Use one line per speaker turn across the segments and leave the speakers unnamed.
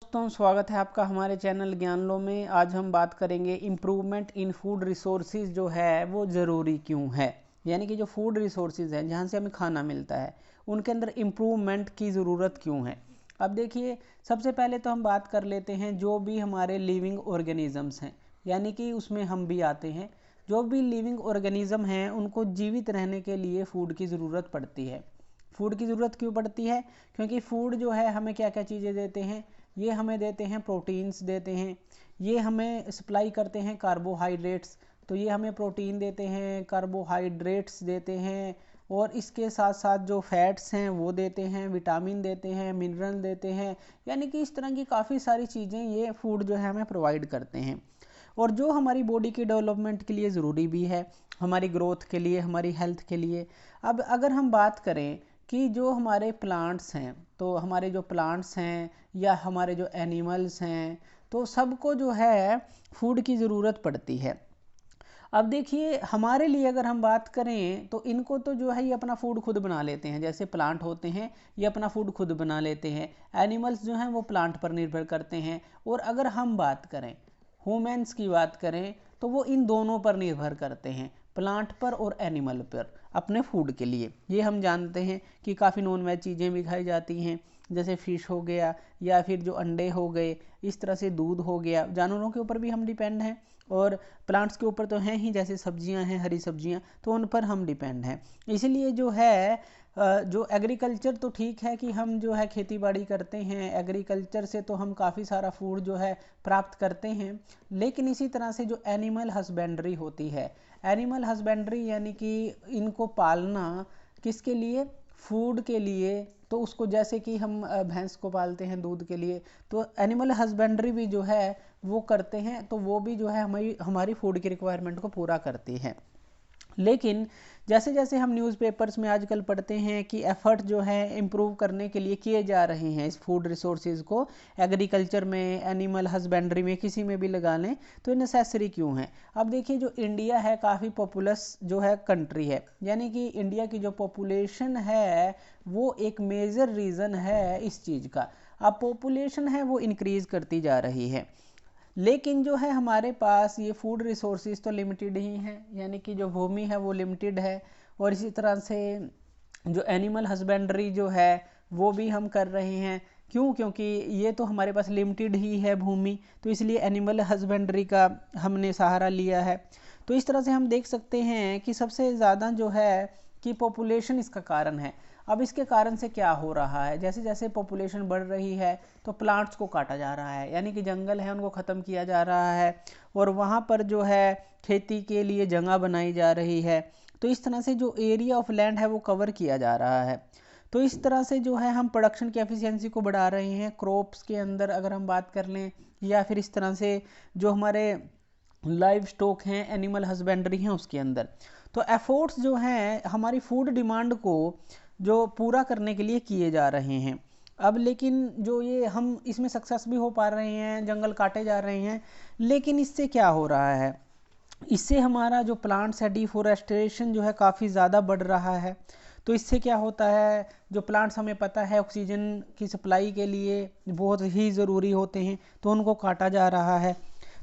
दोस्तों, स्वागत है आपका हमारे चैनल ज्ञान लो में। आज हम बात करेंगे इम्प्रूवमेंट इन फूड रिसोर्सेज जो है वो ज़रूरी क्यों है। यानी कि जो फूड रिसोर्सेज हैं जहाँ से हमें खाना मिलता है उनके अंदर इम्प्रूवमेंट की ज़रूरत क्यों है। अब देखिए, सबसे पहले तो हम बात कर लेते हैं जो भी हमारे लिविंग ऑर्गेनिजम्स हैं, यानी कि उसमें हम भी आते हैं। जो भी लिविंग ऑर्गेनिज्म हैं उनको जीवित रहने के लिए फूड की ज़रूरत पड़ती है। फूड की ज़रूरत क्यों पड़ती है? क्योंकि फूड जो है हमें क्या क्या चीज़ें देते हैं। ये हमें देते हैं प्रोटीन्स देते हैं, ये हमें सप्लाई करते हैं कार्बोहाइड्रेट्स, तो ये हमें प्रोटीन देते हैं, कार्बोहाइड्रेट्स देते हैं, और इसके साथ साथ जो फैट्स हैं वो देते हैं, विटामिन देते हैं, मिनरल देते हैं। यानी कि इस तरह की काफ़ी सारी चीज़ें ये फूड जो है हमें प्रोवाइड करते हैं, और जो हमारी बॉडी की डेवलपमेंट के लिए ज़रूरी भी है, हमारी ग्रोथ के लिए, हमारी हेल्थ के लिए। अब अगर हम बात करें कि जो हमारे प्लांट्स हैं, तो हमारे जो प्लांट्स हैं या हमारे जो एनिमल्स हैं, तो सबको जो है फूड की ज़रूरत पड़ती है। अब देखिए, हमारे लिए अगर हम बात करें तो इनको तो जो है ये अपना फूड खुद बना लेते हैं। जैसे प्लांट होते हैं ये अपना फूड खुद बना लेते हैं, एनिमल्स जो हैं वो प्लांट पर निर्भर करते हैं। और अगर हम बात करें ह्यूमन्स की बात करें तो वो इन दोनों पर निर्भर करते हैं, प्लांट पर और एनिमल पर, अपने फूड के लिए। ये हम जानते हैं कि काफ़ी नॉन वेज चीज़ें भी खाई जाती हैं, जैसे फ़िश हो गया या फिर जो अंडे हो गए, इस तरह से दूध हो गया। जानवरों के ऊपर भी हम डिपेंड हैं और प्लांट्स के ऊपर तो हैं ही, जैसे सब्जियां हैं, हरी सब्जियां, तो उन पर हम डिपेंड हैं। इसलिए जो है जो एग्रीकल्चर तो ठीक है कि हम जो है खेती बाड़ी करते हैं, एग्रीकल्चर से तो हम काफ़ी सारा फूड जो है प्राप्त करते हैं। लेकिन इसी तरह से जो एनिमल हस्बेंड्री होती है, एनिमल हस्बेंड्री यानी कि इनको पालना किसके लिए? फूड के लिए। तो उसको जैसे कि हम भैंस को पालते हैं दूध के लिए, तो एनिमल हस्बेंड्री भी जो है वो करते हैं, तो वो भी जो है हमारी फूड की रिक्वायरमेंट को पूरा करती है। लेकिन जैसे जैसे हम न्यूज़पेपर्स में आजकल पढ़ते हैं कि एफर्ट जो है इम्प्रूव करने के लिए किए जा रहे हैं इस फूड रिसोर्सेज को, एग्रीकल्चर में, एनिमल हस्बेंड्री में, किसी में भी लगा लें, तो ये नेसेसरी क्यों है। अब देखिए, जो इंडिया है काफ़ी पॉपुलस जो है कंट्री है, यानी कि इंडिया की जो पॉपुलेशन है वो एक मेजर रीज़न है इस चीज़ का। अब पॉपुलेशन है वो इंक्रीज़ करती जा रही है, लेकिन जो है हमारे पास ये फूड रिसोर्सेज तो लिमिटेड ही हैं, यानी कि जो भूमि है वो लिमिटेड है। और इसी तरह से जो एनिमल हस्बेंड्री जो है वो भी हम कर रहे हैं। क्यों? क्योंकि ये तो हमारे पास लिमिटेड ही है भूमि, तो इसलिए एनिमल हस्बेंड्री का हमने सहारा लिया है। तो इस तरह से हम देख सकते हैं कि सबसे ज़्यादा जो है कि पॉपुलेशन इसका कारण है। अब इसके कारण से क्या हो रहा है, जैसे जैसे पॉपुलेशन बढ़ रही है तो प्लांट्स को काटा जा रहा है, यानी कि जंगल है उनको ख़त्म किया जा रहा है, और वहाँ पर जो है खेती के लिए जगह बनाई जा रही है। तो इस तरह से जो एरिया ऑफ लैंड है वो कवर किया जा रहा है। तो इस तरह से जो है हम प्रोडक्शन की एफिशिएंसी को बढ़ा रहे हैं क्रॉप्स के अंदर, अगर हम बात कर लें, या फिर इस तरह से जो हमारे लाइव स्टॉक हैं, एनिमल हस्बेंड्री हैं, उसके अंदर। तो एफर्ट्स जो हैं हमारी फूड डिमांड को जो पूरा करने के लिए किए जा रहे हैं। अब लेकिन जो ये हम इसमें सक्सेस भी हो पा रहे हैं, जंगल काटे जा रहे हैं, लेकिन इससे क्या हो रहा है, इससे हमारा जो प्लांट्स है, डिफोरेस्टेशन जो है काफ़ी ज़्यादा बढ़ रहा है। तो इससे क्या होता है, जो प्लांट्स हमें पता है ऑक्सीजन की सप्लाई के लिए बहुत ही ज़रूरी होते हैं, तो उनको काटा जा रहा है।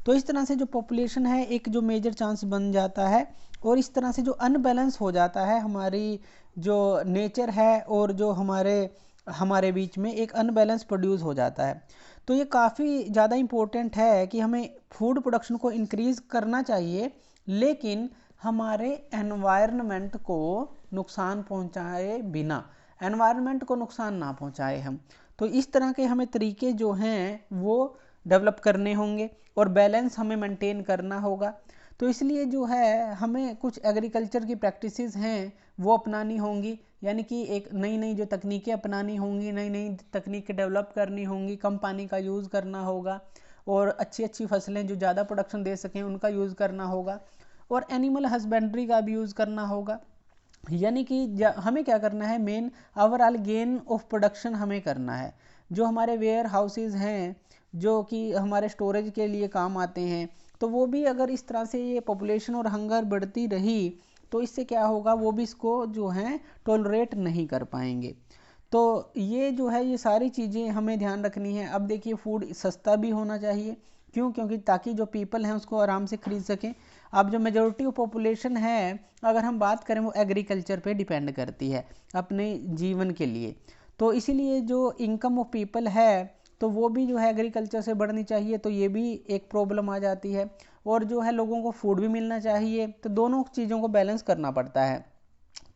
तो इस तरह से जो पॉपुलेशन है एक जो मेजर चांस बन जाता है, और इस तरह से जो अनबैलेंस हो जाता है हमारी जो नेचर है, और जो हमारे हमारे बीच में एक अनबैलेंस प्रोड्यूस हो जाता है। तो ये काफ़ी ज़्यादा इम्पोर्टेंट है कि हमें फूड प्रोडक्शन को इंक्रीज़ करना चाहिए, लेकिन हमारे एनवायरनमेंट को नुकसान पहुंचाए बिना, एनवायरनमेंट को नुकसान ना पहुंचाए हम। तो इस तरह के हमें तरीके जो हैं वो डेवलप करने होंगे, और बैलेंस हमें मेंटेन करना होगा। तो इसलिए जो है हमें कुछ एग्रीकल्चर की प्रैक्टिसेस हैं वो अपनानी होंगी, यानी कि एक नई नई जो तकनीकें अपनानी होंगी, नई नई तकनीकें डेवलप करनी होंगी, कम पानी का यूज़ करना होगा, और अच्छी अच्छी फसलें जो ज़्यादा प्रोडक्शन दे सकें उनका यूज़ करना होगा, और एनिमल हस्बेंड्री का भी यूज़ करना होगा। यानी कि हमें क्या करना है, main overall gain of production हमें करना है। जो हमारे वेयर हाउसेज हैं जो कि हमारे स्टोरेज के लिए काम आते हैं, तो वो भी अगर इस तरह से ये पॉपुलेशन और हंगर बढ़ती रही तो इससे क्या होगा, वो भी इसको जो है टॉलरेट नहीं कर पाएंगे। तो ये जो है ये सारी चीज़ें हमें ध्यान रखनी है। अब देखिए फूड सस्ता भी होना चाहिए, क्यों? क्योंकि ताकि जो पीपल हैं उसको आराम से खरीद सकें। अब जो मेजोरिटी ऑफ पॉपुलेशन है अगर हम बात करें वो एग्रीकल्चर पे डिपेंड करती है अपने जीवन के लिए, तो इसीलिए जो इनकम ऑफ पीपल है तो वो भी जो है एग्रीकल्चर से बढ़नी चाहिए, तो ये भी एक प्रॉब्लम आ जाती है। और जो है लोगों को फूड भी मिलना चाहिए, तो दोनों चीज़ों को बैलेंस करना पड़ता है।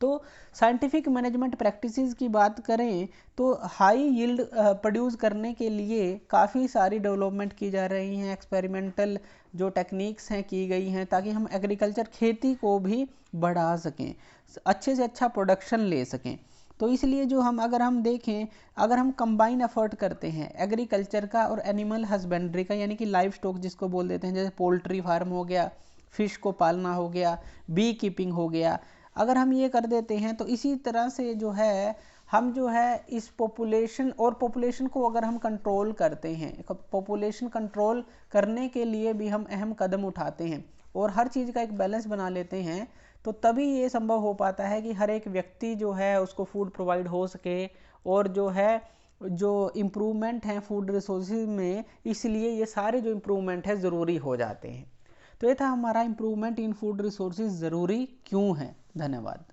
तो साइंटिफिक मैनेजमेंट प्रैक्टिसेस की बात करें तो हाई यील्ड प्रोड्यूस करने के लिए काफ़ी सारी डेवलपमेंट की जा रही हैं, एक्सपेरिमेंटल जो टेक्निक्स हैं की गई हैं, ताकि हम एग्रीकल्चर खेती को भी बढ़ा सकें, अच्छे से अच्छा प्रोडक्शन ले सकें। तो इसलिए जो हम अगर हम देखें, अगर हम कंबाइन एफर्ट करते हैं एग्रीकल्चर का और एनिमल हस्बेंड्री का, यानी कि लाइव स्टॉक जिसको बोल देते हैं, जैसे पोल्ट्री फार्म हो गया, फिश को पालना हो गया, बी कीपिंग हो गया, अगर हम ये कर देते हैं तो इसी तरह से जो है हम जो है इस पॉपुलेशन को अगर हम कंट्रोल करते हैं, पॉपुलेशन कंट्रोल करने के लिए भी हम अहम कदम उठाते हैं और हर चीज़ का एक बैलेंस बना लेते हैं, तो तभी ये संभव हो पाता है कि हर एक व्यक्ति जो है उसको फूड प्रोवाइड हो सके। और जो है जो इम्प्रूवमेंट हैं फूड रिसोर्सेज में, इसलिए ये सारे जो इम्प्रूवमेंट है ज़रूरी हो जाते हैं। तो ये था हमारा इम्प्रूवमेंट इन फूड रिसोर्सेज ज़रूरी क्यों है। धन्यवाद।